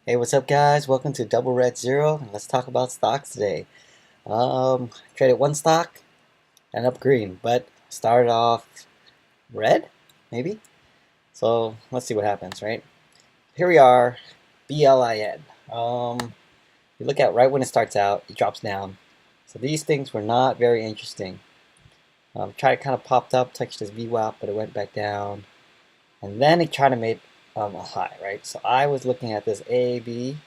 Hey, what's up, guys? Welcome to Double Red Zero. And let's talk about stocks today. Traded one stock, ended up green, but started off red, maybe. So let's see what happens, right? Here we are, BLIN. You look at right when it starts out, it drops down. So these things were not very interesting. Tried kind of popped up, touched this VWAP, but it went back down, and then it tried to make a high, right? So I was looking at this AB.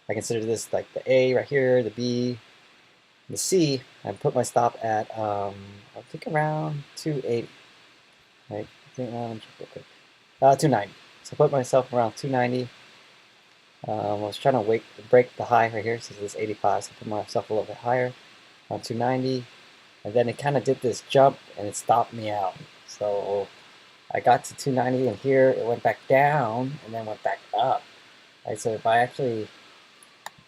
I consider this like the A right here, the B, the C. I put my stop at I think around 280, right? I think, let me check real quick. 290. So I put myself around 290. I was trying to break the high right here, so this is 85. So I put myself a little bit higher, around 290, and then it kind of did this jump and it stopped me out. So I got to 290, and here it went back down and then went back up. Right? So if I actually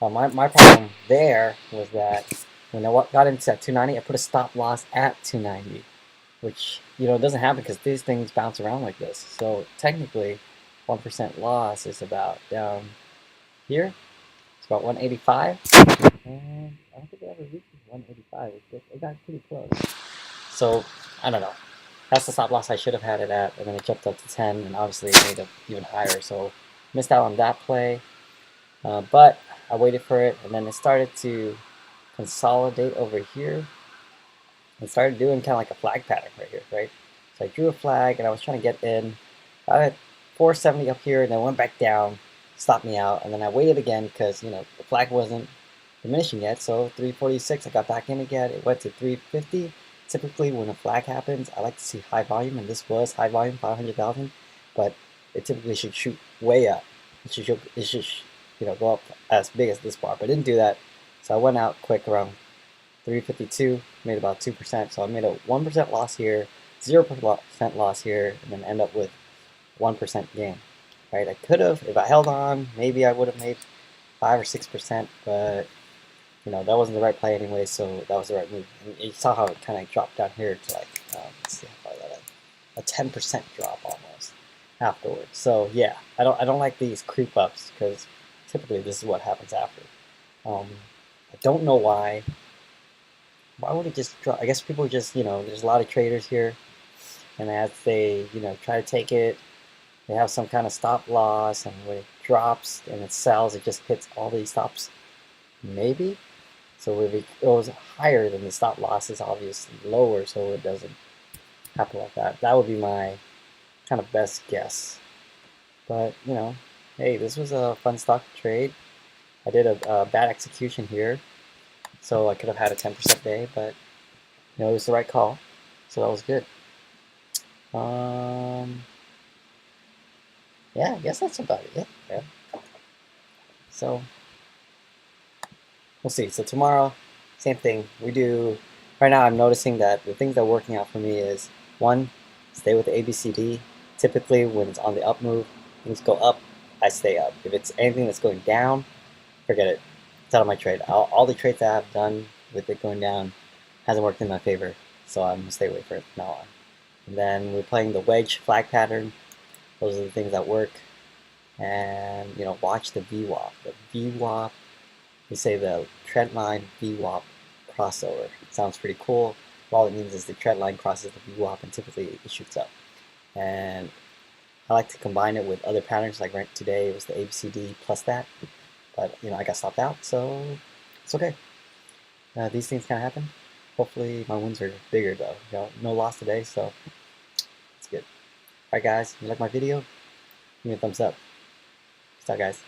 my problem there was that when I got into that 290, I put a stop loss at 290, which doesn't happen because these things bounce around like this. So technically, 1% loss is about down here. It's about 185, and I don't think it ever reached 185. It got pretty close. So I don't know. That's the stop loss I should have had it at, and then it jumped up to 10, and obviously it made it even higher. So missed out on that play. But I waited for it, and then it started to consolidate over here and started doing kind of like a flag pattern right here, right? So I drew a flag, and I was trying to get in. I had 470 up here, and then went back down, stopped me out, and then I waited again because the flag wasn't diminishing yet. So 346, I got back in again. It went to 350. Typically, when a flag happens, I like to see high volume, and this was high volume, 500,000, but it typically should shoot way up. It should go up as big as this bar, but it didn't do that. So I went out quick around 352, made about 2%. So I made a 1% loss here, 0% loss here, and then end up with 1% gain. Right? I could have, if I held on, maybe I would have made 5 or 6%, but that wasn't the right play anyway. So that was the right move. And you saw how it kind of dropped down here to like, let's see how far that is, a 10% drop almost afterwards. So yeah, I don't like these creep ups because typically this is what happens after. I don't know why. Why would it just drop? I guess people just, there's a lot of traders here, and as they, try to take it, they have some kind of stop loss, and when it drops and it sells, it just hits all these stops, maybe. So if it goes higher, then the stop loss is obviously lower, so it doesn't happen like that. That would be my kind of best guess. But, hey, this was a fun stock trade. I did a bad execution here, so I could have had a 10% day, but it was the right call, so that was good. Yeah, I guess that's about it. Yeah. So we'll see. So tomorrow, same thing. We do. Right now, I'm noticing that the things that are working out for me is one, stay with the ABCD. Typically, when it's on the up move, things go up, I stay up. If it's anything that's going down, forget it. It's out of my trade. All the trades that I've done with it going down hasn't worked in my favor, so I'm gonna stay away from it from now on. And then we're playing the wedge flag pattern. Those are the things that work. And watch the VWAP. The VWAP, we say the trendline VWAP crossover. It sounds pretty cool. All it means is the trendline crosses the VWAP, and typically it shoots up. And I like to combine it with other patterns. Like right today, it was the ABCD plus that. But I got stopped out, so it's okay. These things can happen. Hopefully my wins are bigger though. No loss today, so it's good. Alright guys, if you like my video, give me a thumbs up. Peace out guys.